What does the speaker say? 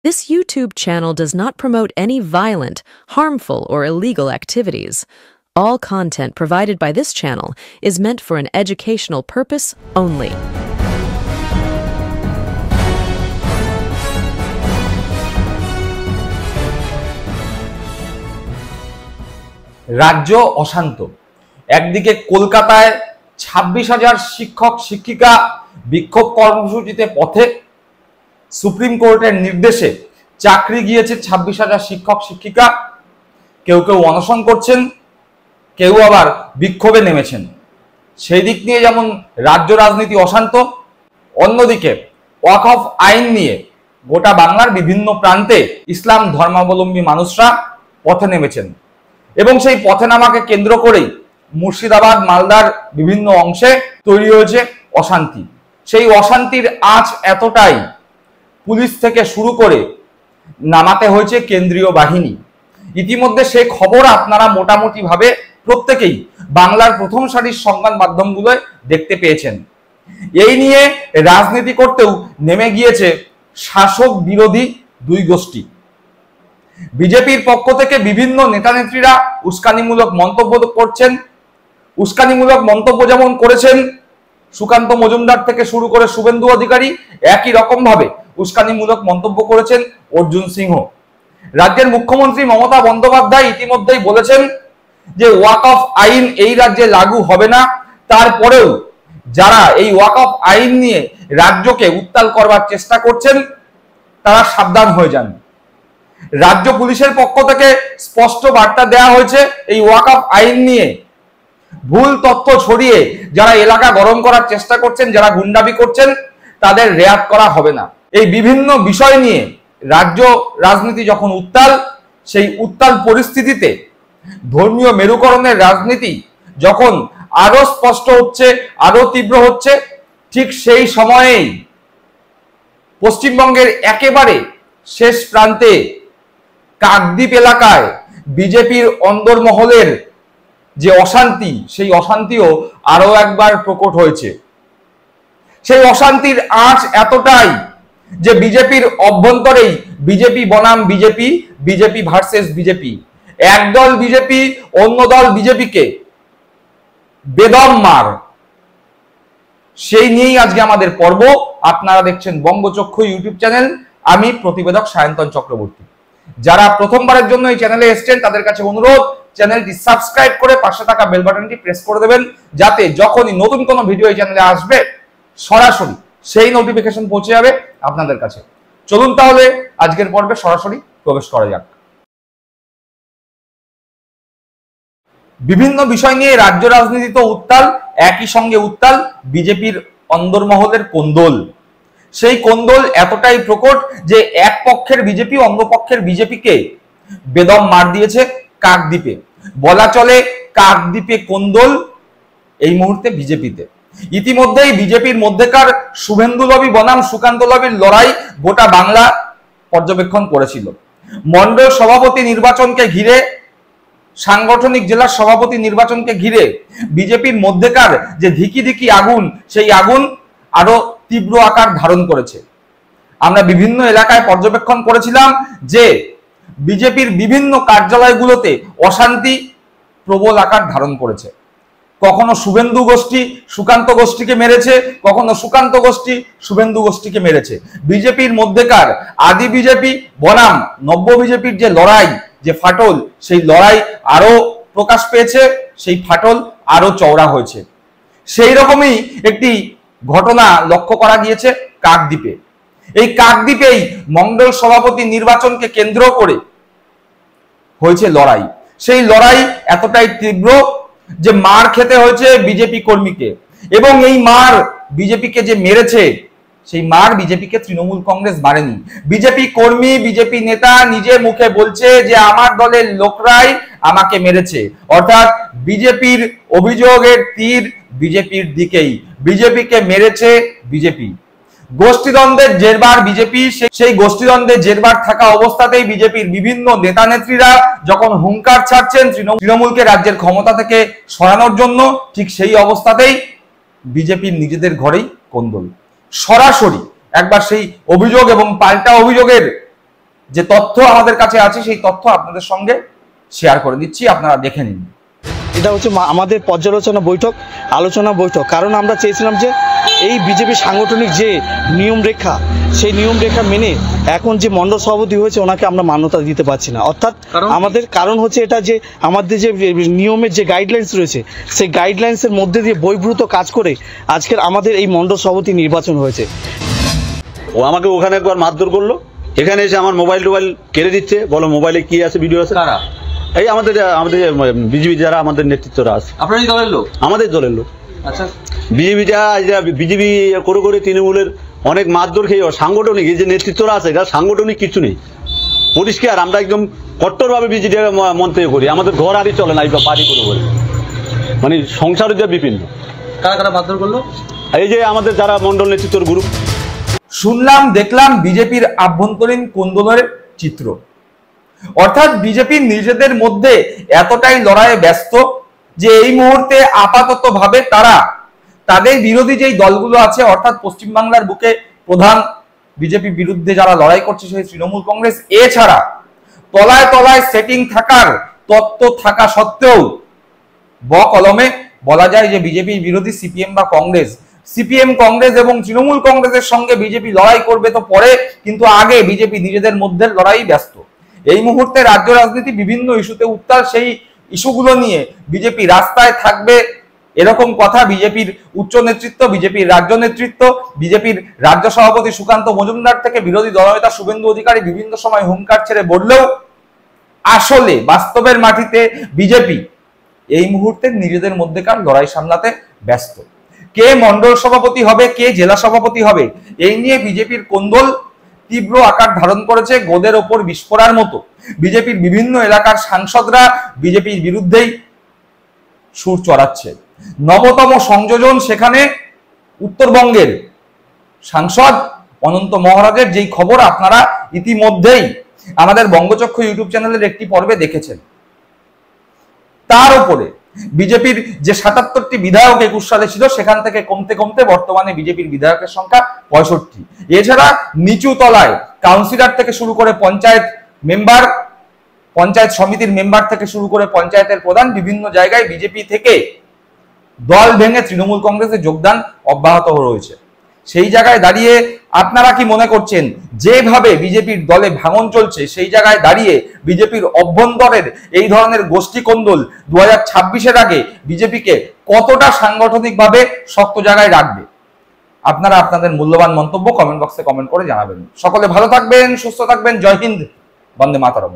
This YouTube channel does not promote any violent, harmful, or illegal activities. All content provided by this channel is meant for an educational purpose only. রাজ্য অশান্ত। একদিকে কলকাতায় 26,000 শিক্ষক শিক্ষিকা বিক্ষোভ কর্মসূচিতে পথে, সুপ্রিম কোর্টের নির্দেশে চাকরি গিয়েছে 26,000 শিক্ষক শিক্ষিকা। কেউ কেউ অনশন করছেন, কেউ আবার বিক্ষোভে নেমেছেন। সেই দিক নিয়ে যেমন রাজ্য রাজনীতি অশান্ত, অন্যদিকে ওয়াকফ আইন নিয়ে গোটা বাংলার বিভিন্ন প্রান্তে ইসলাম ধর্মাবলম্বী মানুষরা পথে নেমেছেন এবং সেই পথে নামাকে কেন্দ্র করেই মুর্শিদাবাদ মালদার বিভিন্ন অংশে তৈরি হয়েছে অশান্তি। সেই অশান্তির আঁচ এতটাই, পুলিশ থেকে শুরু করে নামাতে হয়েছে কেন্দ্রীয় বাহিনী। ইতিমধ্যে সে খবর আপনারা মোটামুটি ভাবে প্রত্যেকেই বাংলার প্রথম সারির সংবাদ মাধ্যমগুলোয় দেখতে পেয়েছেন। এই নিয়ে রাজনীতি করতেও নেমে গিয়েছে শাসক বিরোধী দুই গোষ্ঠী। বিজেপির পক্ষ থেকে বিভিন্ন নেতানেত্রীরা উস্কানিমূলক মন্তব্য করছেন। উস্কানিমূলক মন্তব্য যেমন করেছেন সুকান্ত মজুমদার থেকে শুরু করে শুভেন্দু অধিকারী, একই রকম ভাবে উস্কানিমূলক মন্তব্য করেছেন অর্জুন সিংহ। রাজ্যের মুখ্যমন্ত্রী মমতা বন্দ্যোপাধ্যায় ইতিমধ্যেই বলেছেন যে ওয়াকফ আইন এই রাজ্যে লাগু হবে না। তারপরেও যারা এই ওয়াকফ আইন নিয়ে রাজ্যকে উত্তাল করবার চেষ্টা করছেন তারা সাবধান হয়ে যান। রাজ্য পুলিশের পক্ষ থেকে স্পষ্ট বার্তা দেওয়া হয়েছে, এই ওয়াকফ আইন নিয়ে ভুল তথ্য ছড়িয়ে যারা এলাকা গরম করার চেষ্টা করছেন, যারা গুন্ডামি করছেন, তাদের রেয়াত করা হবে না। এই বিভিন্ন বিষয় নিয়ে রাজ্য রাজনীতি যখন উত্তাল, সেই উত্তাল পরিস্থিতিতে ধর্মীয় মেরুকরণের রাজনীতি যখন আরো স্পষ্ট হচ্ছে, আরো তীব্র হচ্ছে, ঠিক সেই সময়েই পশ্চিমবঙ্গের একেবারে শেষ প্রান্তে কাকদ্বীপ এলাকায় বিজেপির অন্দরমহলের যে অশান্তি, সেই অশান্তিও আরো একবার প্রকট হয়েছে। সেই অশান্তির আঁচ এতটাই যে বিজেপির অভ্যন্তরেই বিজেপি বনাম বিজেপি, বিজেপি ভার্সেস বিজেপি, একদল বিজেপি অন্য দল বিজেপিকে বেদম মার, সেই নিয়েই আজকে আমাদের পর্ব। আপনারা দেখছেন বঙ্গচক্ষু ইউটিউব চ্যানেল, আমি প্রতিবেদক সায়ন্তন চক্রবর্তী। যারা প্রথমবারের জন্য এই চ্যানেলে এসেছেন তাদের কাছে অনুরোধ, চ্যানেলটি সাবস্ক্রাইব করে পাশে থাকা বেল বাটনটি প্রেস করে দেবেন, যাতে যখনই নতুন কোনো ভিডিও এই চ্যানেলে আসবে সরাসরি সেই নোটিফিকেশন পৌঁছে যাবে আপনাদের কাছে। চলুন তাহলে আজকের পর্বে সরাসরি প্রবেশ করা যাক। বিভিন্ন বিষয় নিয়ে রাজ্য রাজনীতি তো উত্তাল, একই সঙ্গে উত্তাল বিজেপির অন্দরমহলের কোন্দল। সেই কোন্দল এতটাই প্রকট যে এক পক্ষের বিজেপি অন্য পক্ষের বিজেপিকে বেদম মার দিয়েছে কাকদ্বীপে। বলা চলে কাকদ্বীপে কোন্দল এই মুহূর্তে বিজেপিতে। ইতিমধ্যেই বিজেপির মধ্যেকার শুভেন্দু লবি বনাম সুকান্ত লবির লড়াই গোটা বাংলা পর্যবেক্ষণ করেছিল। মন্ডল সভাপতি নির্বাচনকে ঘিরে, সাংগঠনিক জেলার সভাপতি নির্বাচনকে ঘিরে বিজেপির মধ্যেকার যে ধিকি ধিকি আগুন, সেই আগুন আরো তীব্র আকার ধারণ করেছে। আমরা বিভিন্ন এলাকায় পর্যবেক্ষণ করেছিলাম যে বিজেপির বিভিন্ন কার্যালয়গুলোতে অশান্তি প্রবল আকার ধারণ করেছে। কখনো শুভেন্দু গোষ্ঠী সুকান্ত গোষ্ঠীকে মেরেছে, কখনো সুকান্ত গোষ্ঠী শুভেন্দু গোষ্ঠীকে মেরেছে। বিজেপির মধ্যেকার আদি বিজেপি বনাম নব্য বিজেপির যে লড়াই, যে ফাটল, সেই লড়াই আরো প্রকাশ পেয়েছে, সেই ফাটল আরো চওড়া হয়েছে। সেই রকমই একটি ঘটনা লক্ষ্য করা গিয়েছে কাকদ্বীপে। এই কাকদ্বীপেই মন্ডল সভাপতি নির্বাচনকে কেন্দ্র করে হয়েছে লড়াই। সেই লড়াই এতটাই তীব্র যে মার খেতে হয়েছে বিজেপি কর্মীকে, এবং এই মার বিজেপিকে যে মেরেছে, সেই মার বিজেপিকে তৃণমূল কংগ্রেস মারেনি। বিজেপি কর্মী, বিজেপি নেতা নিজে মুখে বলছে যে আমার দলের লোকরাই আমাকে মেরেছে, অর্থাৎ বিজেপির অভিযোগের তীর বিজেপির দিকেই, বিজেপিকে মেরেছে বিজেপি। গোষ্ঠীদ্বন্দ্বের জেরবার বিজেপি, সেই গোষ্ঠীদ্বন্দ্বের জেরবার থাকা অবস্থাতেই বিজেপির বিভিন্ন নেতা নেত্রীরা যখন হুঙ্কার ছাড়ছেন তৃণমূলকে রাজ্যের ক্ষমতা থেকে সরানোর জন্য, ঠিক সেই অবস্থাতেই বিজেপির নিজেদের ঘরেই কোন্দল। সরাসরি একবার সেই অভিযোগ এবং পাল্টা অভিযোগের যে তথ্য আমাদের কাছে আছে সেই তথ্য আপনাদের সঙ্গে শেয়ার করে দিচ্ছি, আপনারা দেখে নিন। এটা হচ্ছে আমাদের পর্যালোচনা বৈঠক, আলোচনা বৈঠক। কারণ আমরা চেয়েছিলাম যে এই বিজেপি সাংগঠনিক যে নিয়মরেখা, সেই নিয়মরেখা মেনে এখন যে মণ্ডল সভাপতি হয়েছে ওনাকে আমরা মান্যতা দিতে পারছি না। অর্থাৎ আমাদের কারণ হচ্ছে এটা যে আমাদের যে নিয়মের যে গাইডলাইন্স রয়েছে সেই গাইডলাইন্সের মধ্যে দিয়ে বহির্ভূত কাজ করে আজকের আমাদের এই মণ্ডল সভাপতি নির্বাচন হয়েছে। ও আমাকে ওখানে একবার মারধর করলো, এখানে এসে আমার মোবাইল কেড়ে দিচ্ছে, বলো মোবাইলে কি আছে, ভিডিও আছে। কারা? এই আমাদের বিজেপি যারা আমাদের নেতৃত্বরা আছে। আপনারই দলের লোক? আমাদের দলের লোক। আচ্ছা, বিজেপি করে তৃণমূলের অনেক মারধর খেয়ে সাংগঠনিক এই যে নেতৃত্বরা আছে এটা সাংগঠনিক কিছু নেই, পরিষ্কার। আমরা একদম কট্টরভাবে বিজেপি মন্তব্য করি, আমাদের ঘর আরই চলে না, এই পার্টি করে মানে সংসারের যে বিভিন্ন। কারা কারা মারধর করলো? এই যে আমাদের যারা মন্ডল নেতৃত্বের গ্রুপ। শুনলাম, দেখলাম বিজেপির আভ্যন্তরীণ কোন্দলের চিত্র। অর্থাৎ বিজেপি নিজেদের মধ্যে এতটাই লড়াইয়ে ব্যস্ত যে এই মুহূর্তে আপাতত ভাবে তারা তাদের বিরোধী যেই দলগুলো আছে, অর্থাৎ পশ্চিমবাংলার বুকে প্রধান বিজেপি বিরুদ্ধে যারা লড়াই করছে সেই তৃণমূল কংগ্রেস, এছাড়া তলায় তলায় সেটিং থাকার তত্ত্ব থাকা সত্ত্বেও কলমে বলা যায় যে বিজেপি বিরোধী সিপিএম বা কংগ্রেস, সিপিএম কংগ্রেস এবং তৃণমূল কংগ্রেসের সঙ্গে বিজেপি লড়াই করবে তো পরে, কিন্তু আগে বিজেপি নিজেদের মধ্যে লড়াই ব্যস্ত। এই মুহূর্তে রাজ্য রাজনীতি বিভিন্ন ইস্যুতে উত্তাল, সেই ইস্যুগুলো নিয়ে বিজেপি রাস্তায় থাকবে এরকম কথা বিজেপির উচ্চ নেতৃত্ব, বিজেপির রাজ্য নেতৃত্ব, বিজেপির রাজ্য সভাপতি সুকান্ত মজুমদার থেকে বিরোধী দলনেতা শুভেন্দু অধিকারী বিভিন্ন সময় হুঙ্কার ছেড়ে বললেও আসলে বাস্তবের মাটিতে বিজেপি এই মুহূর্তে নিজেদের মধ্যেকার লড়াই সামলাতে ব্যস্ত। কে মন্ডল সভাপতি হবে, কে জেলা সভাপতি হবে, এই নিয়ে বিজেপির কোন্দল তীব্র আকার ধারণ করেছে, গোদের ওপর বিস্ফোরার মতো। বিজেপির বিভিন্ন এলাকার সাংসদরা বিজেপির বিরুদ্ধেই সুর চড়াচ্ছে। নবতম সংযোজন সেখানে উত্তরবঙ্গের সাংসদ অনন্ত মহারাজের, যেই খবর আপনারা ইতিমধ্যেই আমাদের বঙ্গচক্ষু ইউটিউব চ্যানেলের একটি পর্বে দেখেছেন। তার উপরে বিজেপির যে ৭৭টি বিধায়ক ২১ সালে ছিল সেখান থেকে কমতে কমতে বর্তমানে বিজেপির বিধায়কের সংখ্যা ৬৫। এছাড়া নিচু তলায় কাউন্সিলর থেকে শুরু করে পঞ্চায়েত মেম্বার, পঞ্চায়েত সমিতির মেম্বার থেকে শুরু করে পঞ্চায়েতের প্রধান, বিভিন্ন জায়গায় বিজেপি থেকে দল ভেঙে তৃণমূল কংগ্রেসে যোগদান অব্যাহত রয়েছে। সেই জায়গায় দাঁড়িয়ে আপনারা কি মনে করছেন যেভাবে বিজেপির দলে ভাঙন চলছে, সেই জায়গায় দাঁড়িয়ে বিজেপির অভ্যন্তরের এই ধরনের গোষ্ঠী কোন্দল 2026-এর আগে বিজেপিকে কতটা সাংগঠনিকভাবে শক্ত জায়গায় রাখবে? আপনারা আপনাদের মূল্যবান মন্তব্য কমেন্ট বক্সে কমেন্ট করে জানাবেন। সকলে ভালো থাকবেন, সুস্থ থাকবেন। জয় হিন্দ, বন্দে মাতরম।